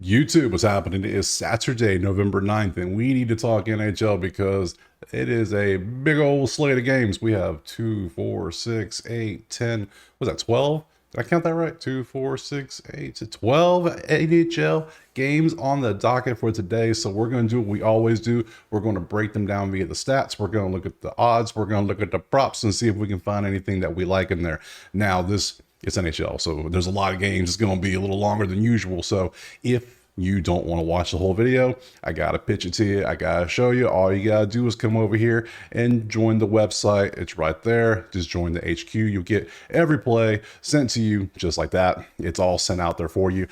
YouTube, what's happening? It is Saturday, November 9th, and we need to talk NHL because it is a big old slate of games. We have 2, 4, 6, 8, 10. Was that 12? Did I count that right? 2, 4, 6, 8 to 12 NHL games on the docket for today. So we're going to do what we always do. We're going to break them down via the stats. We're going to look at the odds. We're going to look at the props and see if we can find anything that we like in there. Now, it's NHL, so there's a lot of games. It's going to be a little longer than usual. So if you don't want to watch the whole video, I got to pitch it to you. I got to show you. All you got to do is come over here and join the website. It's right there. Just join the HQ. You'll get every play sent to you just like that. It's all sent out there for you.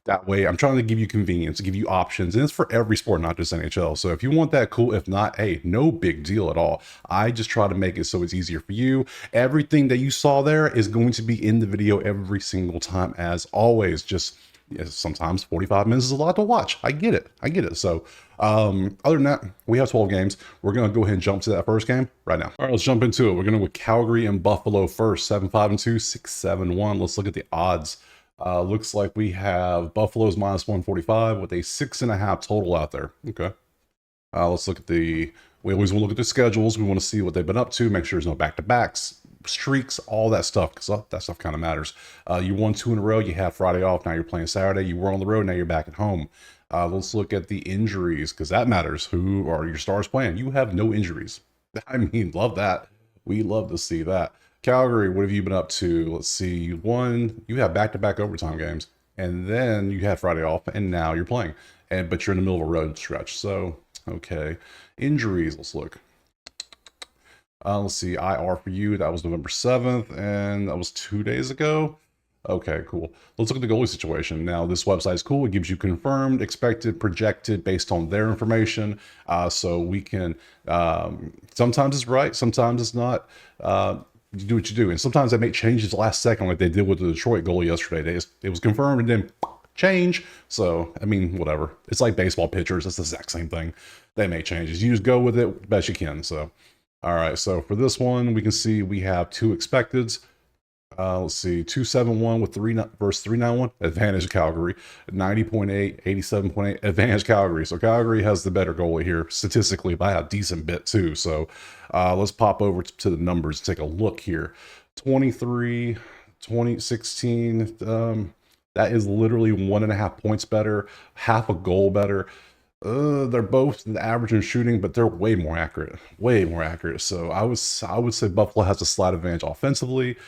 That way, I'm trying to give you convenience, give you options, and it's for every sport, not just NHL. So if you want that, cool. If not, hey, no big deal at all. I just try to make it so it's easier for you. Everything that you saw there is going to be in the video every single time, as always. Just sometimes 45 minutes is a lot to watch. I get it. So other than that, we have 12 games. We're going to go ahead and jump to that first game right now. All right, let's jump into it. We're going to go with Calgary and Buffalo first. 7-5-2, 6-7-1. Let's look at the odds. Looks like we have Buffalo's -145 with a 6.5 total out there. Okay. Let's look at we always want to look at the schedules. We want to see what they've been up to, make sure there's no back-to-backs, streaks, all that stuff, because that stuff kind of matters. You won 2 in a row. You have Friday off. Now you're playing Saturday. You were on the road. Now you're back at home. Let's look at the injuries, because that matters. Who are your stars playing? You have no injuries. I mean, love that. We love to see that. Calgary, what have you been up to? Let's see. You have back-to-back overtime games, and then you had Friday off, and now you're playing. But you're in the middle of a road stretch. So, okay. Injuries, let's look. Let's see. IR for you, that was November 7th, and that was 2 days ago. Okay, cool. Let's look at the goalie situation. Now, this website is cool. It gives you confirmed, expected, projected based on their information. So we can, sometimes it's right, sometimes it's not. You do what you do. And sometimes they make changes last second, like they did with the Detroit goalie yesterday. It was confirmed and then change. So, I mean, whatever. It's like baseball pitchers. It's the exact same thing. They make changes. You just go with it best you can. So, all right. So for this one, we can see we have 2 expecteds. Let's see, 271 with 3 versus 391. Advantage Calgary. 90.8, 87.8. Advantage Calgary. So Calgary has the better goalie here statistically by a decent bit too. So let's pop over to the numbers and take a look here. 23, 2016. That is literally 1.5 points better, half a goal better. They're both the average in shooting, but they're way more accurate. Way more accurate. So I would say Buffalo has a slight advantage offensively.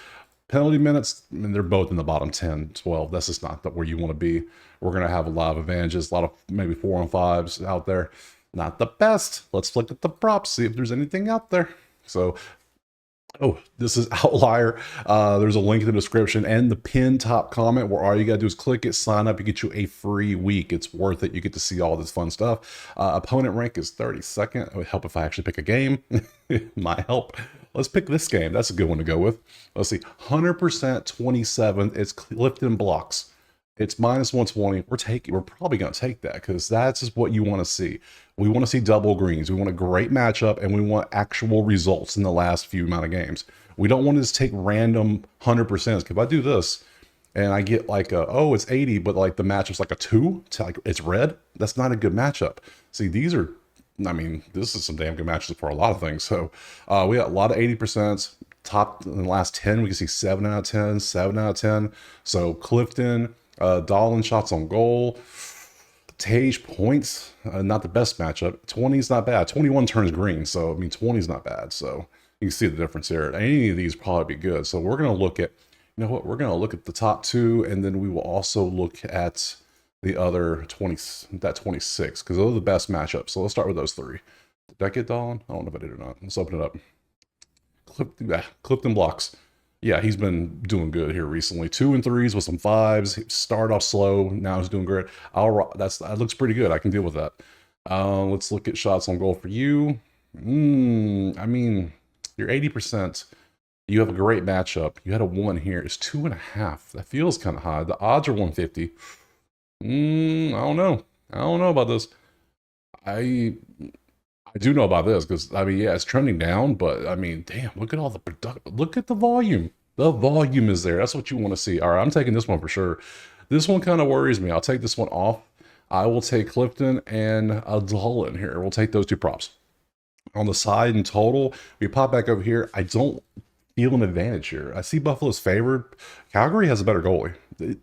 Penalty minutes, I mean, they're both in the bottom 10, 12. That's just not where you want to be. We're going to have a lot of advantages, a lot of maybe 4-on-5s out there. Not the best. Let's look at the props, see if there's anything out there. So, oh, this is Outlier. There's a link in the description and the pinned top comment where all you got to do is click it, sign up, you get you a free week. It's worth it. You get to see all this fun stuff. Opponent rank is 32nd. It would help if I actually pick a game. It might help. Let's pick this game. That's a good one to go with. Let's see. 100% 27th. It's Clifton blocks. It's -120. We're probably going to take that because that's just what you want to see. We want to see double greens. We want a great matchup, and we want actual results in the last few amount of games. We don't want to just take random 100%. If I do this and I get like oh, it's 80, but like the matchup's like a 2, it's red, that's not a good matchup. See, these are, I mean, this is some damn good matches for a lot of things. So we got a lot of 80%. Top in the last 10, we can see 7 out of 10, 7 out of 10. So Clifton, Dolan shots on goal, Tage points, not the best matchup. 20 is not bad. 21 turns green, so I mean 20 is not bad. So you can see the difference here. Any of these probably be good. So we're going to look at, you know what? We're going to look at the top 2, and then we will also look at the other 20, that 26, because those are the best matchups. So let's start with those 3. Did I get Dolan? I don't know if I did or not. Let's open it up. Clifton blocks. Yeah, he's been doing good here recently. 2 and 3s with some 5s. He started off slow. Now he's doing great. That looks pretty good. I can deal with that. Let's look at shots on goal for you. I mean, you're 80%. You have a great matchup. You had a 1 here. It's 2.5. That feels kind of high. The odds are 150. I don't know. I don't know about this. I do know about this because, I mean, yeah, it's trending down, but I mean, damn, look at all the look at the volume. The volume is there. That's what you want to see. All right, I'm taking this one for sure. This one kind of worries me. I'll take this one off. I will take Clifton and a Dolan here. We'll take those two props. On the side and total, we pop back over here. I don't feel an advantage here. I see Buffalo's favored. Calgary has a better goalie.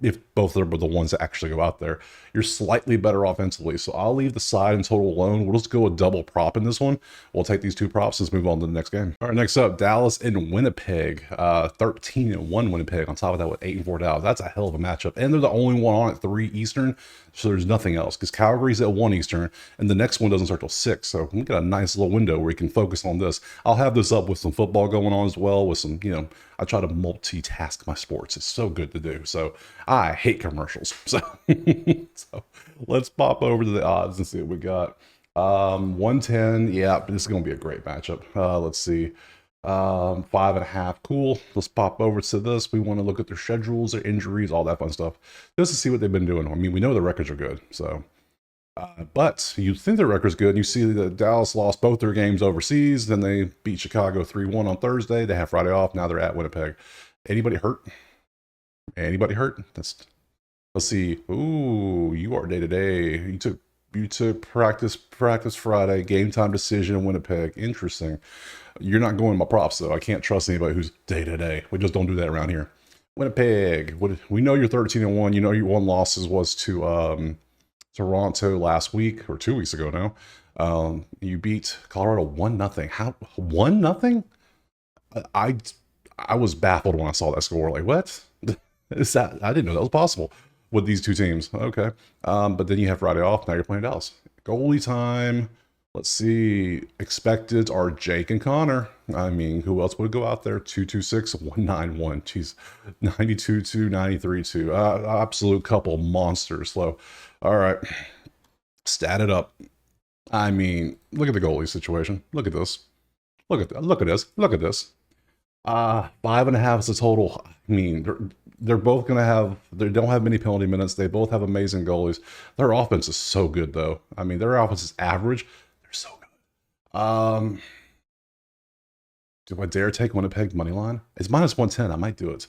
If both of them are the ones that actually go out there, you're slightly better offensively. So I'll leave the side and total alone. We'll just go a double prop in this one. We'll take these two props. Let's move on to the next game. All right, next up, Dallas and Winnipeg. 13-1 Winnipeg. On top of that, with 8-4 Dallas. That's a hell of a matchup. And they're the only one on at 3 Eastern. So there's nothing else because Calgary's at 1 Eastern, and the next one doesn't start till 6. So we got a nice little window where we can focus on this. I'll have this up with some football going on as well, with some, I try to multitask my sports. It's so good to do. So I hate commercials. So, so let's pop over to the odds and see what we got. 110. Yeah, this is going to be a great matchup. Let's see. 5.5. Cool. Let's pop over to this. We want to look at their schedules, their injuries, all that fun stuff, just to see what they've been doing. I mean, we know the records are good. So, but you think their record's good. You see that Dallas lost both their games overseas. Then they beat Chicago 3-1 on Thursday. They have Friday off. Now they're at Winnipeg. Anybody hurt? Anybody hurt? Let's see. Ooh, you are day to day. You took practice Friday, game time decision in Winnipeg. Interesting. You're not going to my props though. I can't trust anybody who's day to day. We just don't do that around here. Winnipeg. We know you're 13-1. You know your one losses was to Toronto last week or 2 weeks ago now. You beat Colorado 1-0. How 1-0? I was baffled when I saw that score. Like, what is that? I didn't know that was possible with these two teams. Okay. But then you have Friday off. Now you're playing Dallas. Goalie time. Let's see. Expected are Jake and Connor. I mean, who else would go out there? 226, 191. Jeez. 92-2, 93-2. Absolute couple monsters. So, all right. Stat it up. I mean, look at the goalie situation. Look at this. Look at this. Look at this. 5.5 is the total. I mean, they're both going to have, they don't have many penalty minutes. They both have amazing goalies. Their offense is so good, though. I mean, their offense is average. They're so good. Do I dare take Winnipeg money line? It's -110. I might do it.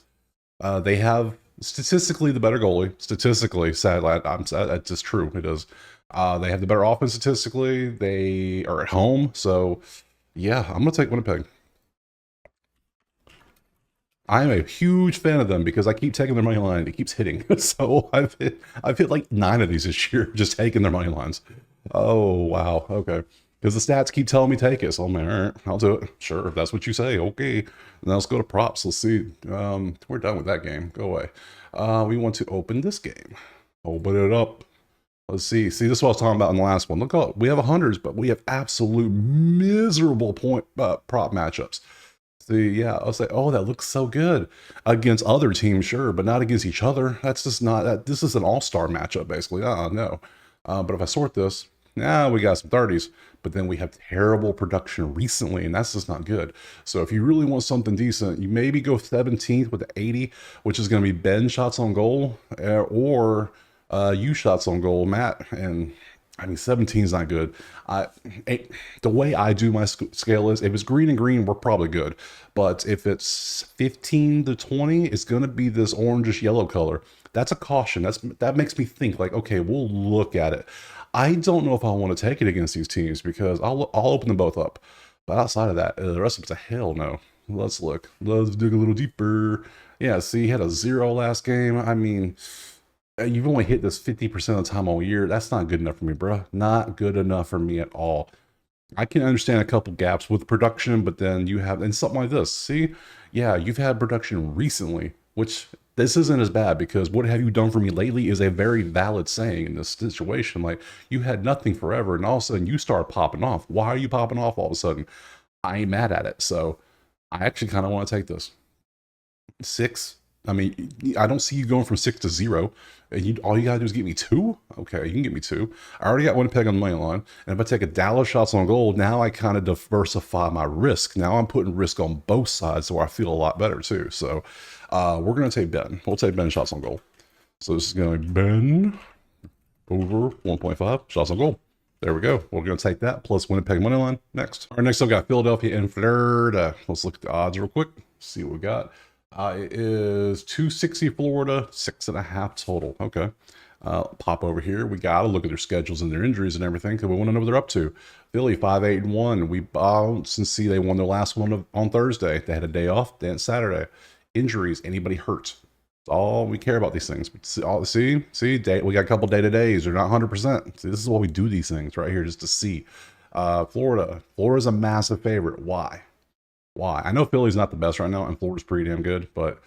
They have statistically the better goalie. Statistically, sadly, that's just true. It is. They have the better offense statistically. They are at home. So, yeah, I'm going to take Winnipeg. I'm a huge fan of them because I keep taking their money line. It keeps hitting. So I've hit like 9 of these this year, just taking their money lines. Oh, wow. Okay. Because the stats keep telling me take it. So I'm like, all right, I'll do it. Sure, if that's what you say. Okay. Now let's go to props. Let's see. We're done with that game. Go away. We want to open this game. Open it up. Let's see. See, this is what I was talking about in the last one. Look, we have 100s, but we have absolute miserable prop matchups. See, yeah, I'll say, oh, that looks so good against other teams, sure, but not against each other. That's just not, this is an all-star matchup, basically. No. But if I sort this, now we got some 30s, but then we have terrible production recently, and that's just not good. So if you really want something decent, you maybe go 17th with the 80, which is going to be Ben shots on goal, or you shots on goal, Matt, and I mean, 17 is not good. The way I do my scale is, if it's green and green, we're probably good. But if it's 15 to 20, it's going to be this orangish yellow color. That's a caution. That makes me think like, okay, we'll look at it. I don't know if I want to take it against these teams because I'll open them both up. But outside of that, the rest of it's a hell no. Let's look. Let's dig a little deeper. Yeah, see, he had a 0 last game. I mean, you've only hit this 50% of the time all year. That's not good enough for me, bro. Not good enough for me at all. I can understand a couple gaps with production, but then you have, and something like this. See, yeah, you've had production recently, which this isn't as bad because what have you done for me lately is a very valid saying in this situation. Like, you had nothing forever, and all of a sudden you start popping off. Why are you popping off all of a sudden? I ain't mad at it. So I actually kind of want to take this. 6. I mean, I don't see you going from 6 to 0. And all you gotta do is get me 2? Okay, you can get me 2. I already got Winnipeg on the money line. And if I take a Dallas shots on goal, now I kind of diversify my risk. Now I'm putting risk on both sides, so I feel a lot better too. So we're gonna take Ben. We'll take Ben shots on goal. So this is gonna be Ben over 1.5 shots on goal. There we go. We're gonna take that plus Winnipeg money line next. All right, next I've got Philadelphia and Florida. Let's look at the odds real quick. See what we got. It is 260 Florida, 6.5 total. Okay. Pop over here. We got to look at their schedules and their injuries and everything because we want to know what they're up to. Philly 5-8-1. We bounce and see they won their last one on Thursday. They had a day off. Then Saturday. Injuries. Anybody hurt? That's all we care about these things. See, we got a couple day-to-days. They're not 100%. See, this is why we do these things right here, just to see. Florida's a massive favorite. Why? I know Philly's not the best right now, and Florida's pretty damn good, but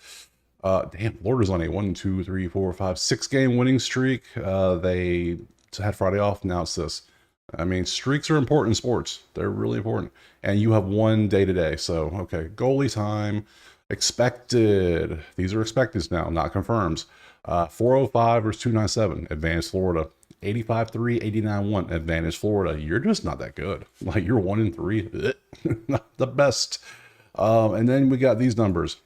damn, Florida's on a 1, 2, 3, 4, 5, 6-game winning streak. They had Friday off. Now it's this. I mean, streaks are important in sports. They're really important. And you have one day-to-day. So, okay, goalie time. Expected. These are expected now, not confirms. 405 versus 297. Advantage Florida. 85-3, 89-1. Advantage Florida. You're just not that good. Like, you're 1-3. Not the best. And then we got these numbers.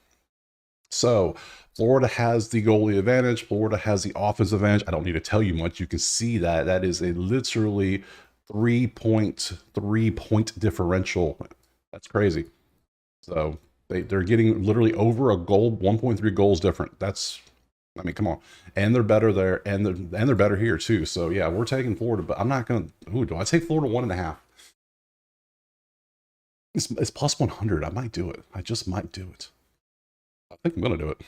So Florida has the goalie advantage. Florida has the offensive advantage. I don't need to tell you much. You can see that. That is a literally 3.3-point differential. That's crazy. So they're getting literally over a goal, 1.3 goals different. That's, I mean, come on. And they're better there, and they're better here too. So yeah, we're taking Florida, but I'm not going to. Ooh, do I take Florida 1.5? It's plus 100. I might do it. I just might do it. I think I'm going to do it.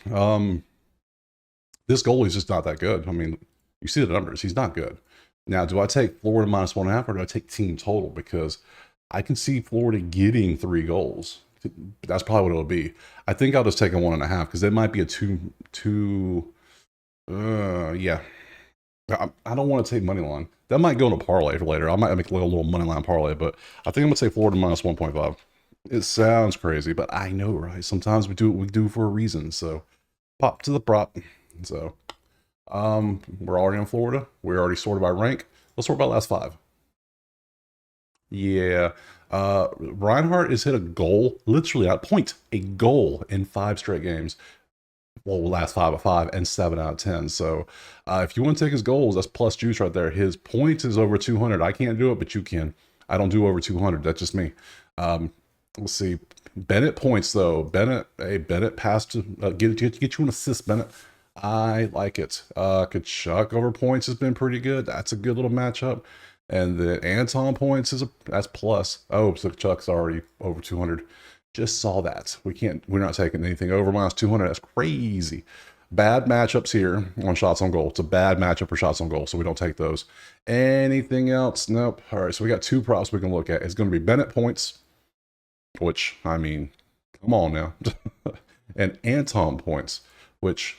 This goalie's just not that good. I mean, you see the numbers. He's not good. Now, do I take Florida minus 1.5 or do I take team total? Because I can see Florida getting 3 goals. That's probably what it'll be. I think I'll just take a 1.5 because it might be a two. Yeah. I don't want to take money line. That might go in a parlay for later. I might make a little money line parlay, but I think I'm going to take Florida minus 1.5. It sounds crazy, but I know, right? Sometimes we do what we do for a reason. So pop to the prop. So we're already in Florida. We're already sorted by rank. Let's sort by last 5. Yeah. Reinhardt has hit a goal, literally at point, a goal in 5 straight games. Well, last 5 out of 5 and 7 out of 10. So if you want to take his goals, that's plus juice right there. His point is over 200. I can't do it, but you can. I don't do over 200. That's just me. Let's see. Bennett points though. Bennett passed to get you an assist. Bennett, I like it. Kachuk over points has been pretty good. That's a good little matchup. And the Anton points that's plus. Oh, so Kachuk's already over 200. Just saw that. We're not taking anything over minus 200. That's crazy. Bad matchups here on shots on goal. It's a bad matchup for shots on goal, so we don't take those. Anything else? Nope. All right, so we got 2 props we can look at. It's going to be Bennett points, which, I mean, come on now. And Anton points, which,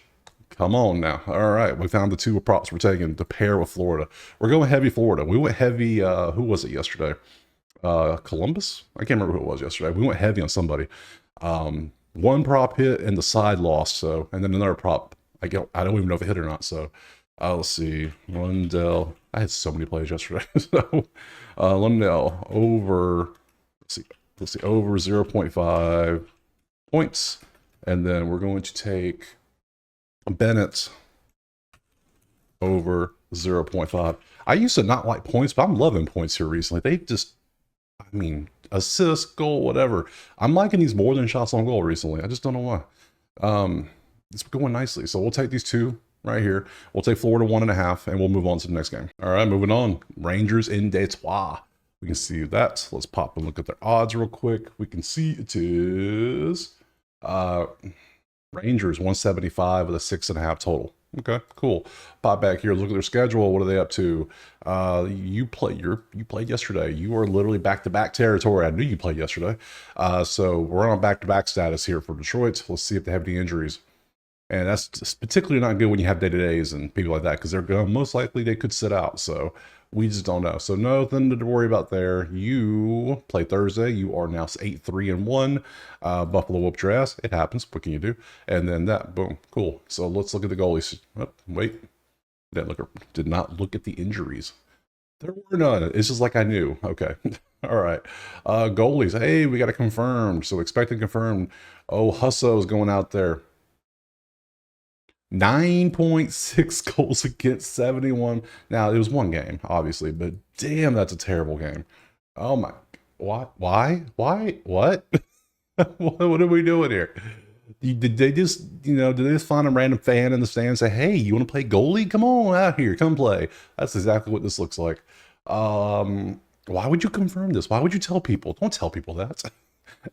come on now. All right, we found the 2 props we're taking to pair with Florida. We're going heavy Florida. We went heavy, who was it yesterday? Columbus? I can't remember who it was yesterday. We went heavy on somebody. 1 prop hit and the side lost. So, and then another prop. I don't even know if it hit or not. So, let's see. Lundell. I had so many plays yesterday. So, Lundell over. Let's see. Over 0.5 points, and then we're going to take Bennett over 0.5. I used to not like points, but I'm loving points here recently. They just, I mean, assist, goal, whatever. I'm liking these more than shots on goal recently. I just don't know why. It's going nicely. So we'll take these 2 right here. We'll take Florida 1.5, and we'll move on to the next game. All right, moving on. Rangers in Detroit. We can see that. Let's pop and look at their odds real quick. We can see it is Rangers 175 with a 6.5 total. Okay, cool. Pop back here. Look at their schedule. What are they up to? You played yesterday. You are literally back-to-back territory. I knew you played yesterday. So we're on back-to-back status here for Detroit. Let's see if they have any injuries. And that's particularly not good when you have day-to-days and people like that, because they're going, most likely they could sit out. So we just don't know. So nothing to worry about there. You play Thursday. You are now 8-3-1. Buffalo whooped your ass. It happens. What can you do? And then that, boom, cool. So let's look at the goalies. Oh, wait, did not look at the injuries. There were none. It's just like I knew. Okay. All right. Goalies. Hey, we got it confirmed. So expected confirmed. Oh, Husso's going out there. 9.6 goals against 71. Now, it was 1 game, obviously, but damn, that's a terrible game. Oh my, what? Why? What? What are we doing here? Did they just, did they just find a random fan in the stand and say, hey, you want to play goalie? Come on out here, come play. That's exactly what this looks like. Why would you confirm this? Why would you tell people? Don't tell people that.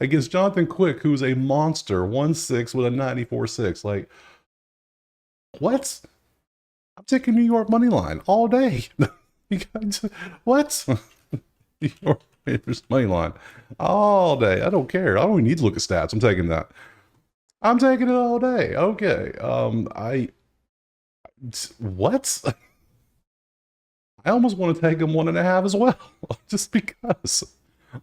Against Jonathan Quick, who's a monster, 1-6 with a 94-6. Like, what? I'm taking New York money line all day. You guys, what? New York Rangers money line all day. I don't care. I don't even need to look at stats. I'm taking that. I'm taking it all day. Okay. What? I almost want to take them 1.5 as well, just because.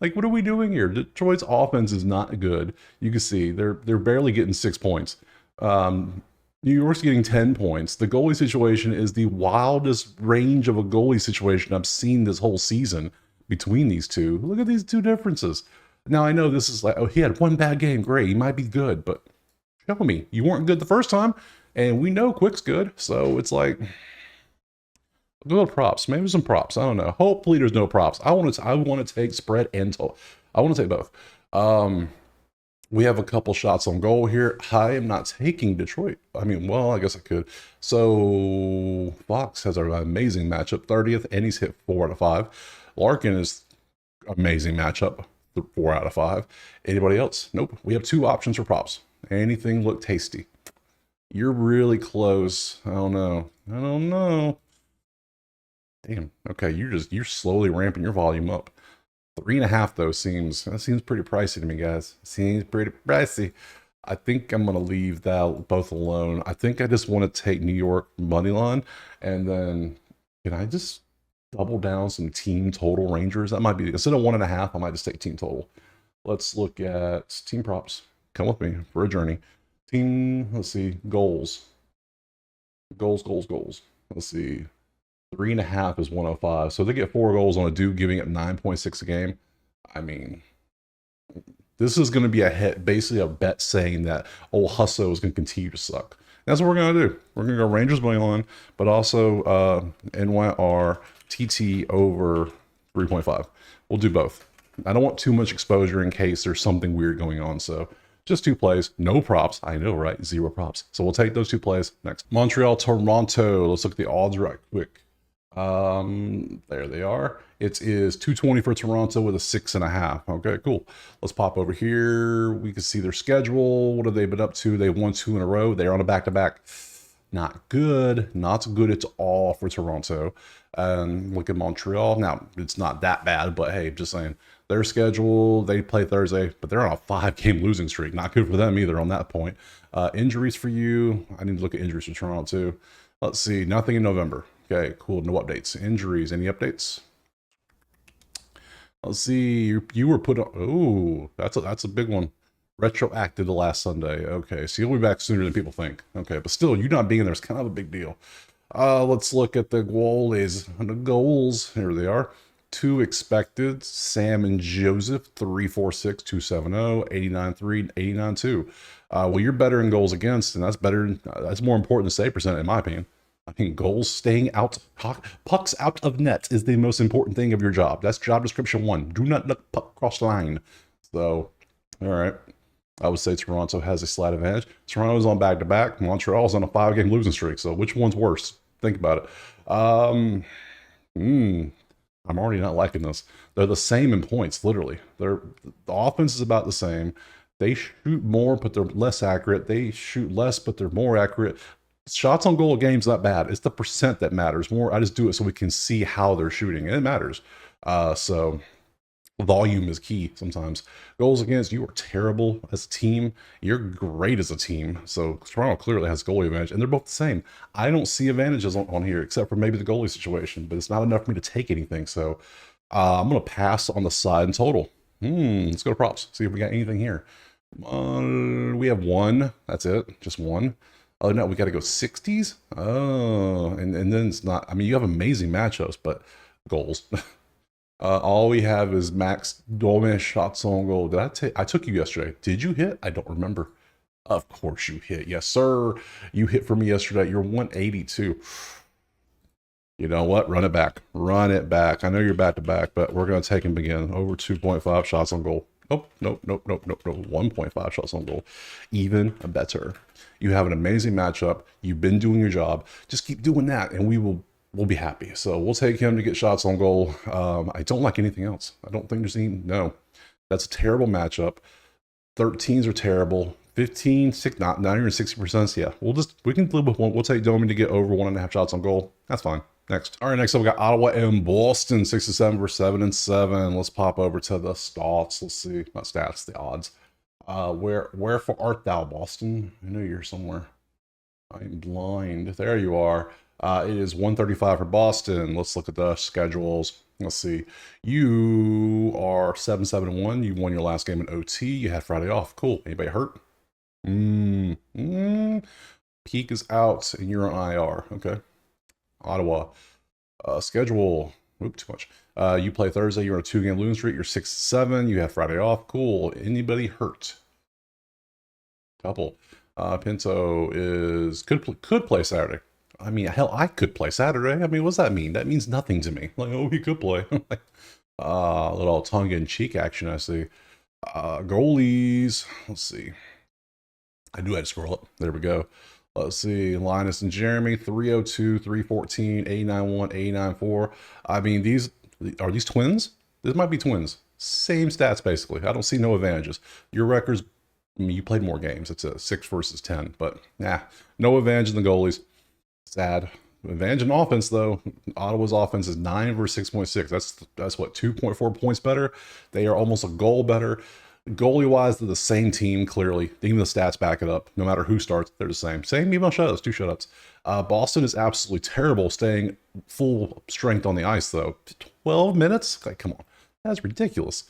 Like, what are we doing here? Detroit's offense is not good. You can see they're barely getting 6 points. New York's getting 10 points. The goalie situation is the wildest range of a goalie situation I've seen this whole season between these two. Look at these two differences. Now, I know this is like, oh, he had one bad game. Great, he might be good, but show me. You weren't good the first time, and we know Quick's good, so it's like, good props. Maybe some props. I don't know. Hopefully there's no props. I want to take spread and total. I want to take both. We have a couple shots on goal here. I am not taking Detroit. I mean, well, I guess I could. So Fox has an amazing matchup, 30th, and he's hit 4 out of 5. Larkin is amazing matchup, 4 out of 5. Anybody else? Nope. We have 2 options for props. Anything look tasty? You're really close. I don't know. Damn. Okay, you're slowly ramping your volume up. 3.5 though seems pretty pricey to me, guys. Seems pretty pricey. I think I'm gonna leave that both alone. I think I just want to take New York money line, and then can I just double down some team total Rangers? That might be, instead of 1.5, I might just take team total. Let's look at team props. Come with me for a journey. Team, let's see, goals. Let's see. 3.5 is 105. So they get 4 goals on a dude giving up 9.6 a game. I mean, this is going to be basically a bet saying that old Husso is going to continue to suck. That's what we're going to do. We're going to go Rangers money line, but also NYR TT over 3.5. We'll do both. I don't want too much exposure in case there's something weird going on. So just 2 plays, no props. I know, right? 0 props. So we'll take those 2 plays next. Montreal, Toronto. Let's look at the odds right quick. There they are. It is 220 for Toronto with a 6.5. Okay, cool. Let's pop over here. We can see their schedule. What have they been up to? They won 2 in a row. They're on a back-to-back. Not good. Not good at all for Toronto. Look at Montreal. Now, it's not that bad, but hey, just saying. Their schedule, they play Thursday, but they're on a 5-game losing streak. Not good for them either on that point. Injuries for you. I need to look at injuries for Toronto too. Let's see. Nothing in November. Okay, cool. No updates. Injuries. Any updates? Let's see. You were put on. Oh, that's a big one. Retroactive to last Sunday. Okay, so you'll be back sooner than people think. Okay, but still, you not being there is kind of a big deal. Let's look at the goalies. The goals. Here they are. 2 expected. Sam and Joseph, 346, 270, 89.3, 89.2. Well, you're better in goals against, and that's better. That's more important than save percent, in my opinion. I think goals staying out, pucks out of net is the most important thing of your job. That's job description 1. Do not let puck cross the line. So, all right. I would say Toronto has a slight advantage. Toronto's on back-to-back. Montreal's on a 5-game losing streak. So which one's worse? Think about it. I'm already not liking this. They're the same in points, literally. The offense is about the same. They shoot more, but they're less accurate. They shoot less, but they're more accurate. Shots on goal game's not bad. It's the percent that matters more. I just do it so we can see how they're shooting, and it matters. So volume is key sometimes. Goals against, you are terrible as a team. You're great as a team. So Toronto clearly has goalie advantage, and they're both the same. I don't see advantages on here except for maybe the goalie situation, but it's not enough for me to take anything. So I'm going to pass on the side and total. Let's go to props. See if we got anything here. We have 1. That's it. Just 1. Oh, no, we got to go 60s? Oh, and then it's not. I mean, you have amazing matchups, but goals. All we have is max Dolman shots on goal. I took you yesterday. Did you hit? I don't remember. Of course you hit. Yes, sir. You hit for me yesterday. You're 182. You know what? Run it back. Run it back. I know you're back to back, but we're going to take him again. Over 2.5 shots on goal. Nope, nope, nope, nope, nope, nope. 1.5 shots on goal. Even better. You have an amazing matchup. You've been doing your job. Just keep doing that, and we'll be happy. So we'll take him to get shots on goal. I don't like anything else. I don't think there's any. No, that's a terrible matchup. 13s are terrible. 15, 6, not even 60%. Yeah, we can live with one. We'll take Domi to get over 1.5 shots on goal. That's fine. Next. All right, next up we got Ottawa and Boston, 6-7 versus 7-7. Let's pop over to the stats. Let's see. Not stats, the odds. Wherefore art thou, Boston? I know you're somewhere. I'm blind. There you are. It is 135 for Boston. Let's look at the schedules. Let's see. You are 7-7-1. You won your last game in OT. You had Friday off. Cool. Anybody hurt? Peak is out and you're on IR. Okay. Ottawa. Schedule. Oop, too much. You play Thursday. You're on a 2-game losing streak. You're 6-7. You have Friday off. Cool. Anybody hurt? Couple. Pinto could play Saturday. I mean, hell, I could play Saturday. I mean, what's that mean? That means nothing to me. Like, oh, he could play. Little tongue-in-cheek action, I see. Goalies. Let's see. I do have to scroll up. There we go. Let's see. Linus and Jeremy, 302, 314, 891, 894. I mean, are these twins? This might be twins. Same stats, basically. I don't see no advantages. Your records, I mean, you played more games. It's a 6 versus 10, but no advantage in the goalies. Sad. Advantage in offense, though. Ottawa's offense is 9 versus 6.6. That's what, 2.4 points better? They are almost a goal better. Goalie-wise, they're the same team, clearly. Even the stats back it up. No matter who starts, they're the same. Same even on shutouts, 2 shutouts. Boston is absolutely terrible staying full strength on the ice, though. 12 minutes? Like, come on. That's ridiculous.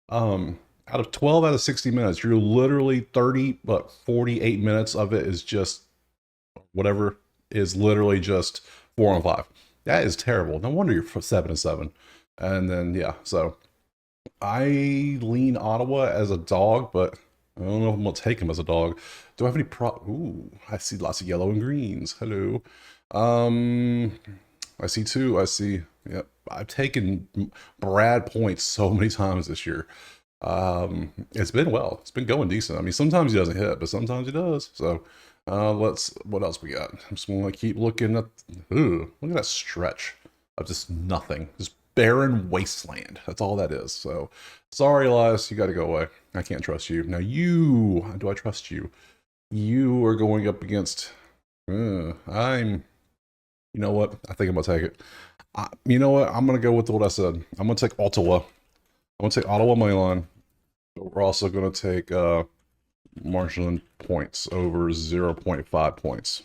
Out of 12 out of 60 minutes, you're literally 48 minutes of it is just whatever is literally just 4-on-5. That is terrible. No wonder you're 7-7. And then, so I lean Ottawa as a dog, but I don't know if I'm going to take him as a dog. Do I have any Ooh, I see lots of yellow and greens. Hello. I see 2. I see, yep. I've taken Brad points so many times this year. It's been going decent. I mean, sometimes he doesn't hit, but sometimes he does. So, what else we got? I'm just going to keep looking at, look at that stretch of just nothing. Just barren wasteland. That's all that is. So, sorry, Elias, you got to go away. I can't trust you. Now, do I trust you? You are going up against, you know what? I think I'm going to take it. You know what? I'm going to go with what I said. I'm going to take Ottawa. I'm going to take Ottawa Milan. But we're also going to take Marshland points over 0.5 points.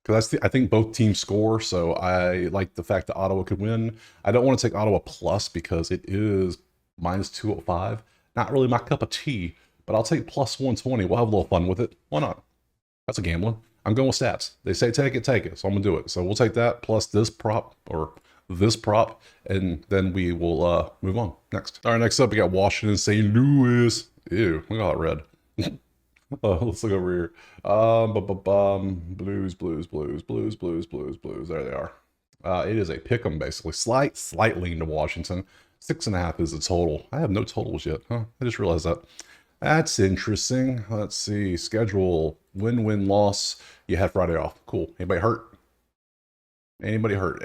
Because I think both teams score, so I like the fact that Ottawa could win. I don't want to take Ottawa plus because it is minus 205. Not really my cup of tea, but I'll take plus 120. We'll have a little fun with it. Why not? That's a gambling. I'm going with stats. They say take it, so I'm going to do it. So we'll take that plus this prop, and then we will move on. Next. All right, next up, we got Washington, St. Louis. Ew, look at all that red. Let's look over here. Blues. There they are. It is a pick'em, basically. Slight lean to Washington. 6.5 is the total. I have no totals yet. Huh? I just realized that. That's interesting. Let's see. Schedule. Win, loss. You had Friday off. Cool. Anybody hurt? Anybody hurt?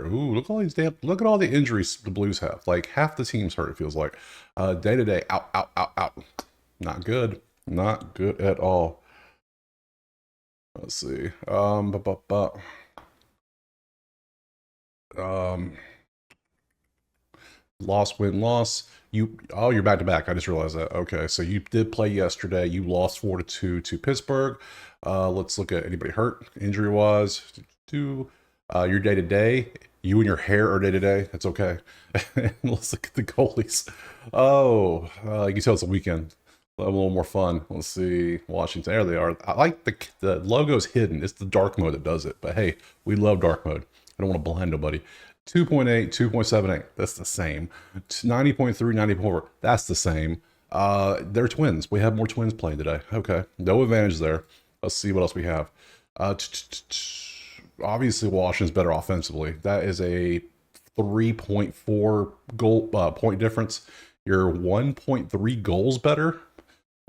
Ooh, look at all the injuries the Blues have. Like half the team's hurt, it feels like. Day to day, out. Not good. Not good at all. Let's see. Loss, win, loss. You're back to back. I just realized that. Okay, so you did play yesterday. You lost 4-2 to Pittsburgh. Let's look at anybody hurt injury wise. Your day to day. You and your hair are day to day. That's okay. Let's look at the goalies. Oh, you can tell it's a weekend. A little more fun. Let's see. Washington. There they are. I like the logo's hidden. It's the dark mode that does it. But hey, we love dark mode. I don't want to blind nobody. 2.8, 2.78. That's the same. 90.3, 94. That's the same. They're twins. We have more twins playing today. Okay. No advantage there. Let's see what else we have. Obviously, Washington's better offensively. That is a 3.4 goal point difference. You're 1.3 goals better.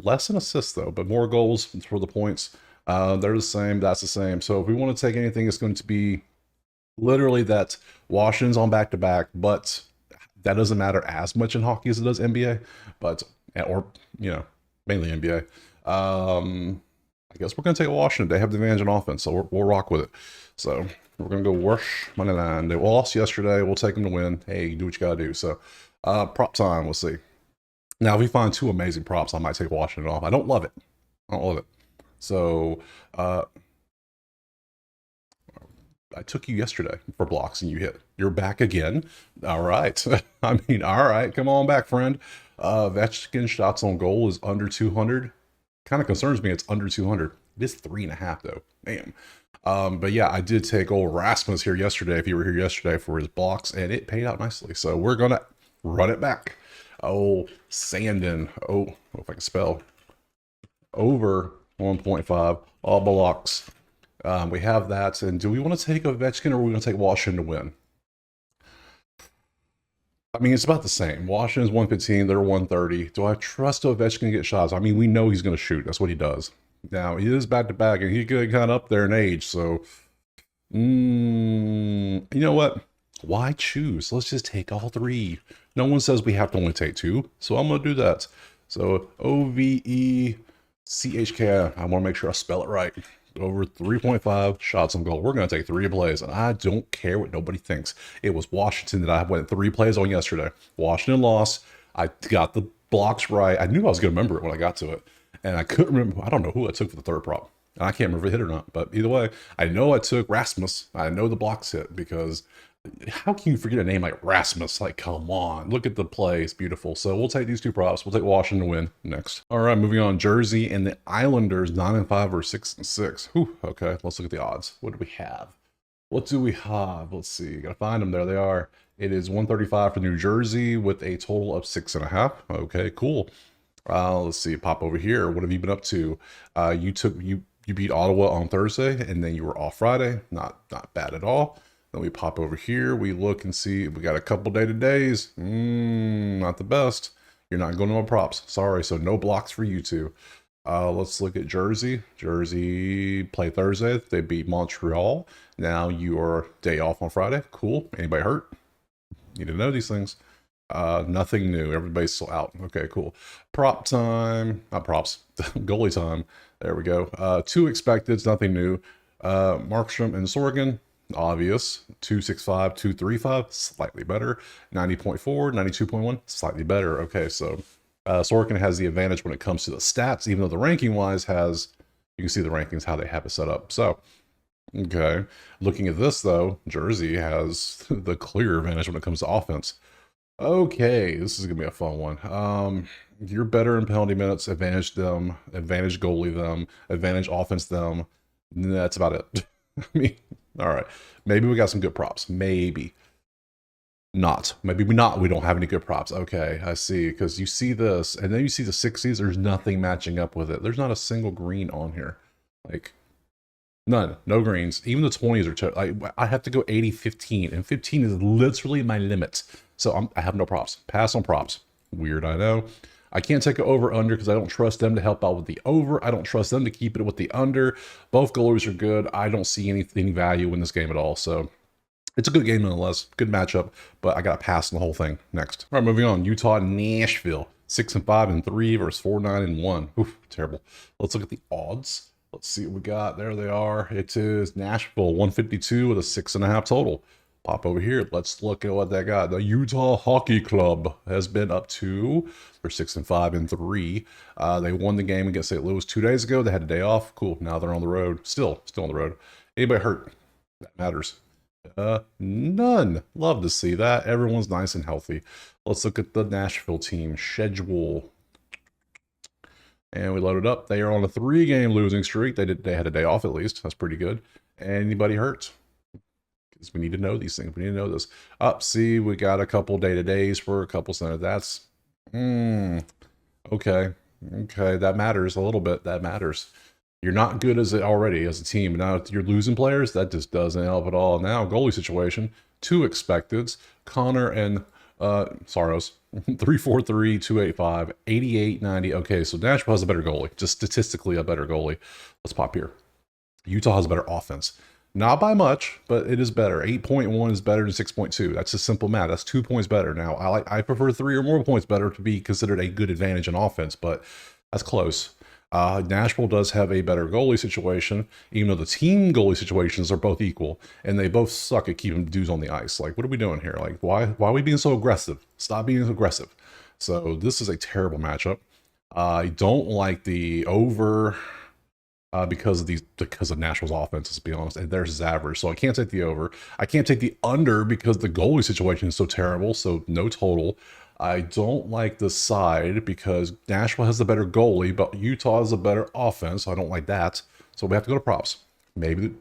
Less in assists, though, but more goals for the points. They're the same. That's the same. So if we want to take anything, it's going to be literally that Washington's on back-to-back, but that doesn't matter as much in hockey as it does NBA, but, or, mainly NBA. I guess we're going to take Washington. They have the advantage on offense, so we'll rock with it. So we're going to go Wash money line. They lost yesterday. We'll take them to win. Hey, do what you got to do. So prop time, we'll see. Now, if we find two amazing props, I might take Washington off. I don't love it. So I took you yesterday for blocks and you hit. You're back again. All right. I mean, all right. Come on back, friend. Ovechkin shots on goal is under 200. Kind of concerns me. It's under 200. It is 3.5 though. Damn. But yeah, I did take old Rasmus here yesterday. If you were here yesterday for his blocks, and it paid out nicely. So we're gonna run it back. Oh, Sandin. Oh, if I can spell. Over 1.5. All blocks. We have that. And do we want to take Ovechkin or are we going to take Washington to win? I mean, it's about the same. Washington's 115. They're 130. Do I trust Ovechkin to get shots? I mean, we know he's going to shoot. That's what he does. Now, he is back-to-back, and he's getting kind of up there in age. So, you know what? Why choose? Let's just take all three. No one says we have to only take two, so I'm going to do that. So, OVECHK. I want to make sure I spell it right. Over 3.5 shots on goal. We're going to take 3 plays, and I don't care what nobody thinks. It was Washington that I went 3 plays on yesterday. Washington lost. I got the blocks right. I knew I was going to remember it when I got to it, and I couldn't remember. I don't know who I took for the third prop. And I can't remember if it hit or not, but either way, I know I took Rasmus. I know the blocks hit because how can you forget a name like Rasmus? Like, come on, look at the play. It's beautiful. So we'll take these 2 props. We'll take Washington to win next. All right, moving on. Jersey and the Islanders, 9-5 or 6-6. Whew, okay, let's look at the odds. What do we have? Let's see. Gotta find them. There they are. It is 135 for New Jersey with a total of 6.5. Okay, cool. Let's see. Pop over here. What have you been up to? You beat Ottawa on Thursday, and then you were off Friday. Not bad at all. Then we pop over here, we look and see, we got a couple day-to-days. Not the best. You're not going to my props. Sorry, so no blocks for you two. Let's look at Jersey. Jersey play Thursday. They beat Montreal. Now your day off on Friday. Cool. Anybody hurt? Need to know these things. Nothing new. Everybody's still out. Okay, cool. Prop time. Not props. Goalie time. There we go. 2 expecteds. Nothing new. Markstrom and Sorgen. Obvious. 265, 235, slightly better. 90.4, 92.1, slightly better. Okay, so Sorkin has the advantage when it comes to the stats, even though the ranking wise has, you can see the rankings, how they have it set up. So, okay. Looking at this though, Jersey has the clear advantage when it comes to offense. Okay, this is gonna be a fun one. You're better in penalty minutes, advantage them, advantage goalie them, advantage offense them. That's about it. I mean, all right, maybe we got some good props. Maybe not. Maybe we not. We don't have any good props. Okay, I see. Because you see this, and then you see the 60s. There's nothing matching up with it. There's not a single green on here. Like, none. No greens. Even the 20s are... Like, I have to go 80, 15. And 15 is literally my limit. So I have no props. Pass on props. Weird, I know. I can't take an over-under because I don't trust them to help out with the over. I don't trust them to keep it with the under. Both goalies are good. I don't see any value in this game at all. So it's a good game nonetheless. Good matchup, but I got to pass on the whole thing next. All right, moving on. Utah and Nashville. 6-5 and 3 versus 4-9 and 1. Oof, terrible. Let's look at the odds. Let's see what we got. There they are. It is Nashville 152 with a 6.5 total. Pop over here. Let's look at what they got. The Utah Hockey Club has been up to, they're 6-5 and 3. They won the game against St. Louis 2 days ago. They had a day off. Cool. Now they're on the road. Still on the road. Anybody hurt? That matters. None. Love to see that. Everyone's nice and healthy. Let's look at the Nashville team schedule. And we loaded up. They are on a 3-game losing streak. They had a day off at least. That's pretty good. Anybody hurt? Because we need to know these things. We need to know this. See, we got a couple day-to-days for a couple centers. That's okay. That matters a little bit. That matters. You're not good as already as a team. Now if you're losing players, that just doesn't help at all. Now goalie situation, 2 expecteds. Connor and Saros. 343, 285, 88, 90. Okay, so Nashville has a better goalie. Just statistically a better goalie. Let's pop here. Utah has a better offense. Not by much, but it is better. 8.1 is better than 6.2. That's just simple math. That's 2 points better. Now, I prefer 3 or more points better to be considered a good advantage in offense, but that's close. Nashville does have a better goalie situation, even though the team goalie situations are both equal, and they both suck at keeping dudes on the ice. Like, what are we doing here? Like, why are we being so aggressive? Stop being so aggressive. So this is a terrible matchup. I don't like the over because of Nashville's offense, to be honest. And there's Sabres, so I can't take the over. I can't take the under because the goalie situation is so terrible, so no total. I don't like the side because Nashville has the better goalie, but Utah has a better offense. So I don't like that. So we have to go to props. Maybe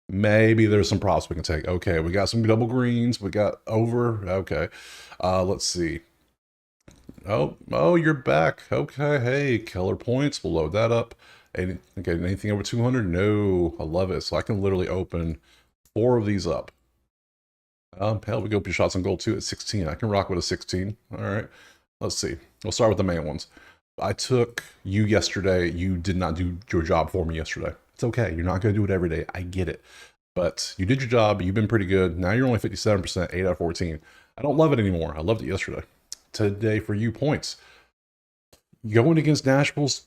there's some props we can take. Okay, we got some double greens. We got over. Okay, let's see. Oh, you're back. Okay, hey, Keller points. We'll load that up. Okay, anything over 200? No, I love it. So I can literally open 4 of these up. Hell, we go up your shots on goal too at 16. I can rock with a 16. All right, let's see. We'll start with the main ones. I took you yesterday. You did not do your job for me yesterday. It's okay. You're not going to do it every day. I get it. But you did your job. You've been pretty good. Now you're only 57%, 8 out of 14. I don't love it anymore. I loved it yesterday. Today for you, points. Going against Nashville's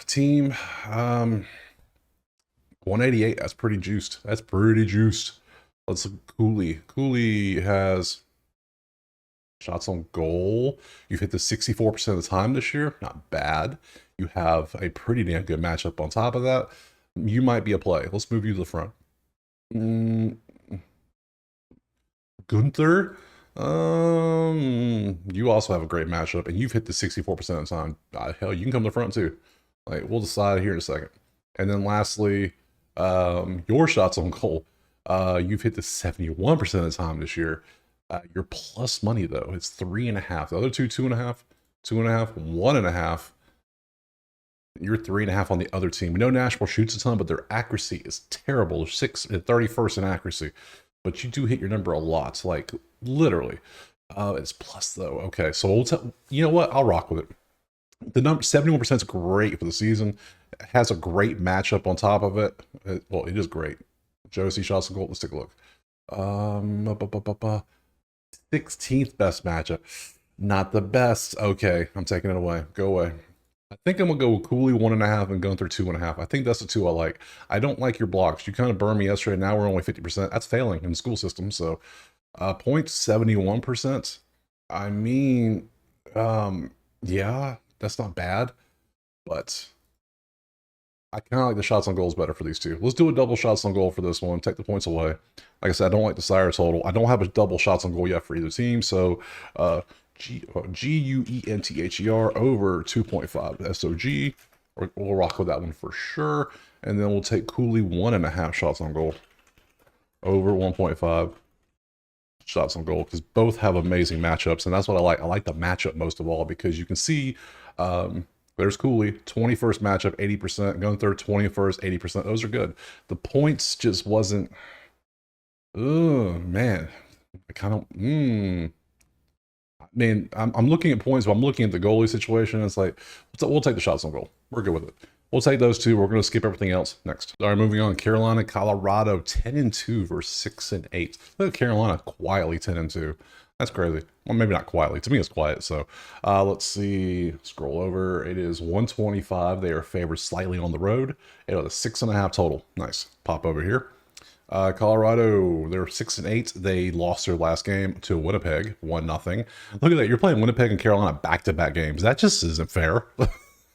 team, 188. That's pretty juiced. Let's look at Cooley. Cooley has shots on goal. You've hit the 64% of the time this year. Not bad. You have a pretty damn good matchup on top of that. You might be a play. Let's move you to the front. Gunther. You also have a great matchup, and you've hit the 64% of the time. Hell, you can come to the front too. Like, we'll decide here in a second. And then lastly, your shots on goal. You've hit the 71% of the time this year. Your plus money though, it's 3.5. The other two, 2.5, 2.5, 1.5. You're 3.5 on the other team. We know Nashville shoots a ton, but their accuracy is terrible. They're 31st in accuracy, but you do hit your number a lot, like literally. It's plus though. Okay, so you know what? I'll rock with it. The number 71% is great for the season. It has a great matchup on top of it. Well, it is great. Josie shots on goal. Let's take a look. 16th best matchup. Not the best. Okay, I'm taking it away. Go away. I think I'm gonna go with Cooley 1.5 and Gunther 2.5. I think that's the 2 I like. I don't like your blocks. You kind of burned me yesterday. Now we're only 50%. That's failing in the school system. So, 0.71%. I mean, yeah, that's not bad, but I kind of like the shots on goals better for these two. Let's do a double shots on goal for this one. Take the points away. Like I said, I don't like the sire total. I don't have a double shots on goal yet for either team. So Guenther over 2.5 SOG. We'll rock with that one for sure. And then we'll take Cooley 1.5 shots on goal over 1.5 shots on goal, because both have amazing matchups. And that's what I like. I like the matchup most of all, because you can see there's Cooley, 21st matchup, 80%. Gunther, 21st, 80%. Those are good. The points just wasn't. Oh, man. I kind of. I mean, I'm looking at points, but I'm looking at the goalie situation. It's like, we'll take the shots on goal. We're good with it. We'll take those two. We're going to skip everything else next. All right, moving on. Carolina, Colorado, 10-2 versus 6-8. Look at Carolina quietly 10-2. That's crazy. Well, maybe not quietly. To me, it's quiet. So let's see. Scroll over. It is 125. They are favored slightly on the road. It was a 6.5 total. Nice. Pop over here. Colorado, they're 6-8. They lost their last game to Winnipeg, 1-0. Look at that. You're playing Winnipeg and Carolina back-to-back games. That just isn't fair.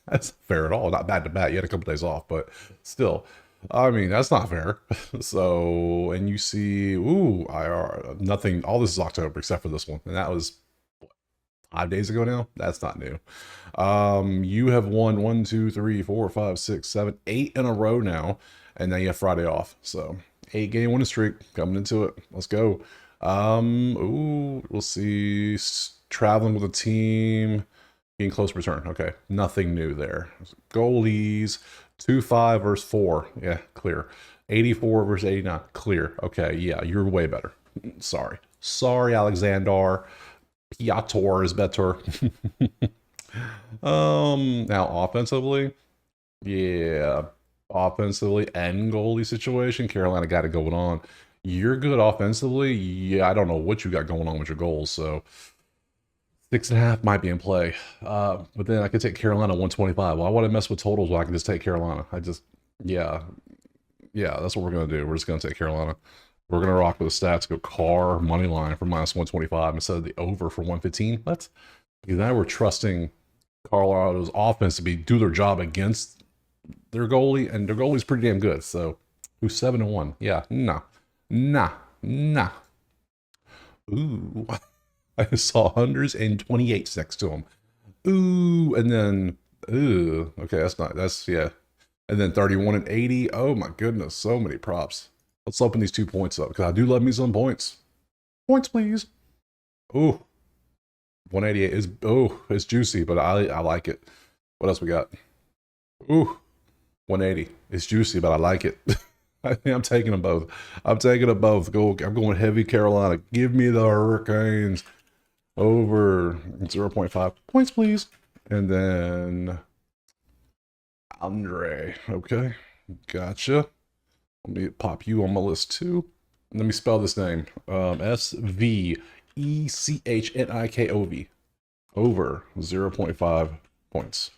That's fair at all. Not back-to-back. You had a couple days off, but still. I mean, that's not fair. So, and you see, IR, nothing. All this is October except for this one. And that was, what, 5 days ago now? That's not new. You have won 1, 2, 3, 4, 5, 6, 7, 8 in a row now. And then you have Friday off. So, 8-game winning streak coming into it. Let's go. We'll see. Traveling with a team. Getting close return. Okay. Nothing new there. Goalies. 2-5 versus 4. Yeah, clear. 84 versus 89. Clear. Okay, yeah, you're way better. Sorry, Alexander. Piotr is better. Now offensively, yeah, offensively and goalie situation, Carolina got it going on. You're good offensively. Yeah, I don't know what you got going on with your goals, so 6.5 might be in play. But then I could take Carolina 125. Why would I mess with totals when I can just take Carolina? Yeah, that's what we're gonna do. We're just gonna take Carolina. We're gonna rock with the stats. Go Carr money line for minus 125 instead of the over for 115. Because now we're trusting Colorado's offense to do their job against their goalie, and their goalie's pretty damn good. So who's 7-1? Yeah, nah. Ooh, I saw hundreds and 28s next to him. Ooh, and then okay, that's yeah. And then 31 and 80. Oh my goodness, so many props. Let's open these 2 points up because I do love me some points. Points, please. Ooh, 188 is it's juicy, but I like it. What else we got? Ooh, 180. It's juicy, but I like it. I'm taking them both. I'm going heavy Carolina. Give me the Hurricanes over 0.5 points, please. And then Andre. Okay, gotcha. Let me pop you on my list too. Let me spell this name. SVECHNIKOV. Over 0.5 points.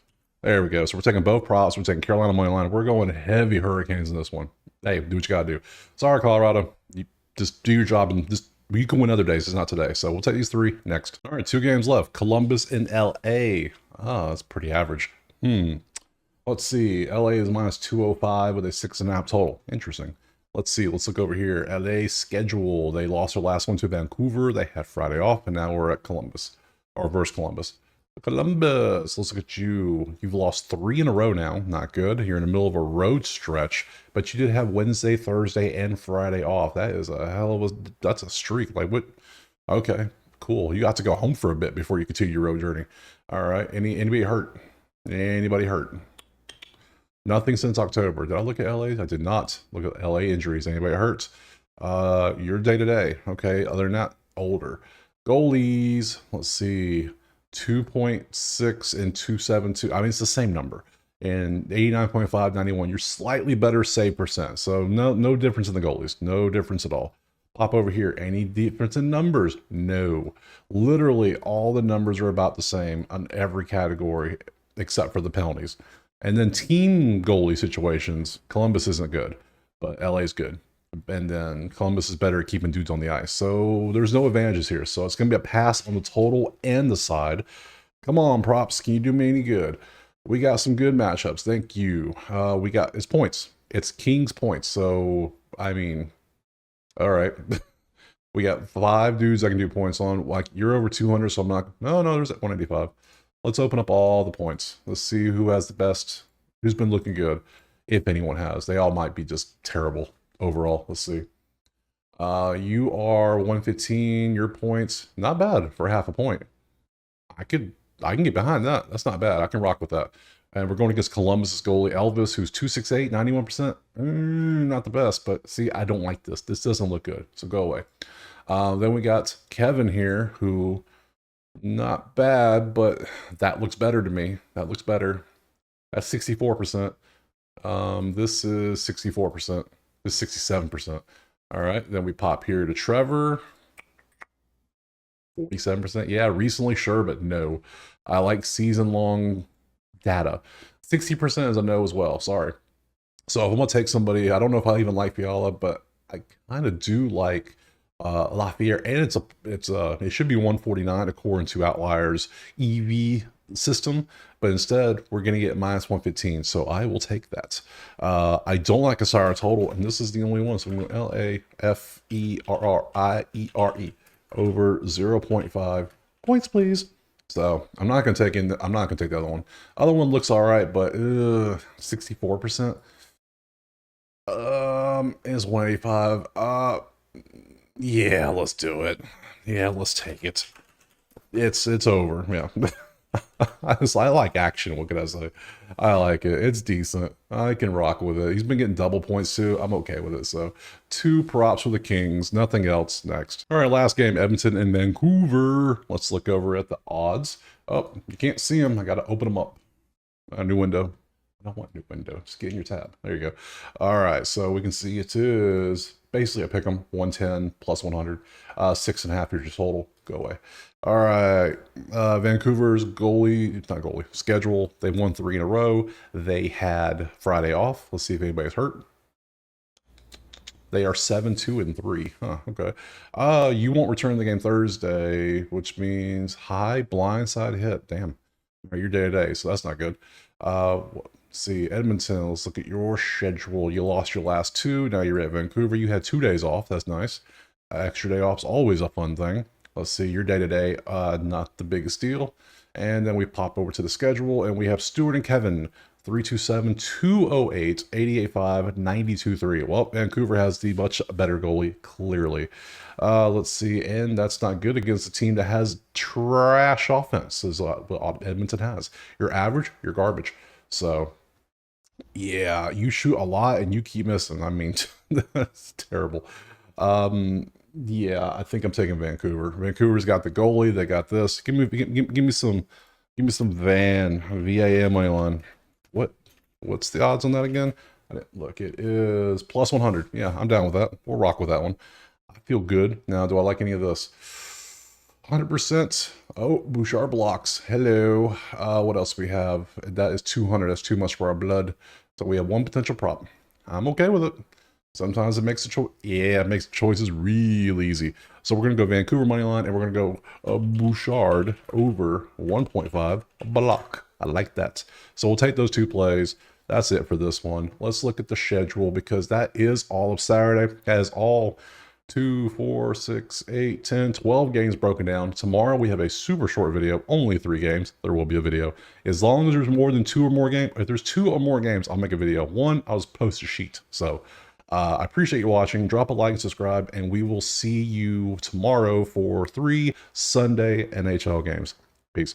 There we go. So we're taking both props. We're taking Carolina money line. We're going heavy Hurricanes in this one. Hey, do what you gotta do. Sorry, Colorado. You just do your job and you can win other days. It's not today. So we'll take these 3 next. All right, 2 games left. Columbus and LA. Oh, that's pretty average. Let's see. LA is minus 205 with a 6.5 total. Interesting. Let's see. Let's look over here. LA schedule. They lost their last one to Vancouver. They had Friday off, and now we're at Columbus. Or versus Columbus. Let's look at you. You've lost 3 in a row now. Not good. You're in the middle of a road stretch, but you did have Wednesday, Thursday, and Friday off. That is that's a streak. Like what? Okay, cool. You got to go home for a bit before you continue your road journey. All right. Anybody hurt? Anybody hurt? Nothing since October. Did I look at LA? I did not look at LA injuries. Anybody hurt? Your day to day. Okay. Other than that, older. Goalies. Let's see. 2.6 and 272. I mean, it's the same number. And 89.5, 91. You're slightly better save percent. So no difference in the goalies. No difference at all. Pop over here. Any difference in numbers? No. Literally all the numbers are about the same on every category except for the penalties. And then team goalie situations, Columbus isn't good, but LA's good. And then Columbus is better at keeping dudes on the ice. So there's no advantages here. So it's going to be a pass on the total and the side. Come on, props. Can you do me any good? We got some good matchups. Thank you. It's points. It's King's points. So, I mean, all right. We got 5 dudes I can do points on. Like, you're over 200, so I'm not. No, there's 185. Let's open up all the points. Let's see who has the best, who's been looking good, if anyone has. They all might be just terrible overall. Let's see. You are 115. Your points, not bad for half a point. I can get behind that. That's not bad. I can rock with that. And we're going against Columbus' goalie Elvis, who's 268, 91%. Not the best, but see, I don't like this. This doesn't look good, so go away. Then we got Kevin here, who not bad, but that looks better to me. That looks better. That's 64%. This is 64%. This is 67%. All right, then we pop here to Trevor. 47%. Yeah, recently, sure, but no. I like season-long data. 60% is a no as well. Sorry. So if I'm gonna take somebody, I don't know if I even like Fiala, but I kind of do like Lafayette, and it should be 149 according to Outliers EV system, but instead we're going to get minus 115, so I will take that. I don't like Asara total, and this is the only one, so I'm going LAFERRIERE over 0.5 points, please. So I'm not going to take the other one. Other one looks all right, but 64% is 185. Yeah, let's do it. Yeah, let's take it. It's over. Yeah. I like action. What can I say? I like it. It's decent. I can rock with it. He's been getting double points too. I'm okay with it. So 2 props for the Kings. Nothing else. Next. All right, last game, Edmonton and Vancouver. Let's look over at the odds. Oh, you can't see them. I got to open them up. A new window. I don't want a new window. Just get in your tab. There you go. All right, so we can see it is basically a pick 'em 110 plus 100, 6.5 your total. Go away. All right, Vancouver's not goalie, schedule. They've won 3 in a row. They had Friday off. Let's see if anybody's hurt. They are 7-2-3. Huh, okay. You won't return the game Thursday, which means high blindside hit. Damn. Your day to day, so that's not good. Let's see, Edmonton, let's look at your schedule. You lost your last 2. Now you're at Vancouver. You had 2 days off. That's nice. Extra day off's always a fun thing. Let's see, your day-to-day, not the biggest deal. And then we pop over to the schedule, and we have Stuart and Kevin, 327, 208, 88.5, 92.3. Well, Vancouver has the much better goalie, clearly. Let's see, and that's not good against a team that has trash offense, is what Edmonton has. You're average, you're garbage. So, yeah, you shoot a lot and you keep missing. I mean, that's terrible. Yeah, I think I'm taking Vancouver. Vancouver's got the goalie. They got this. Give me some VAM money line. What's the odds on that again? I didn't look. It is plus 100. Yeah, I'm down with that. We'll rock with that one. I feel good. Now, do I like any of this? 100%. Oh, Bouchard blocks. Hello. What else we have? That is 200. That's too much for our blood. So we have 1 potential prop. I'm okay with it. Sometimes it makes the choice. Yeah, it makes the choices real easy. So we're going to go Vancouver money line, and we're going to go Bouchard over 1.5 block. I like that. So we'll take those 2 plays. That's it for this one. Let's look at the schedule, because that is all of Saturday. That is all 2, 4, 6, 8, 10, 12 games broken down. Tomorrow we have a super short video, only 3 games. There will be a video. As long as there's more than 2 or more games, if there's 2 or more games, I'll make a video. 1, I'll just post a sheet. So I appreciate you watching. Drop a like and subscribe, and we will see you tomorrow for 3 Sunday NHL games.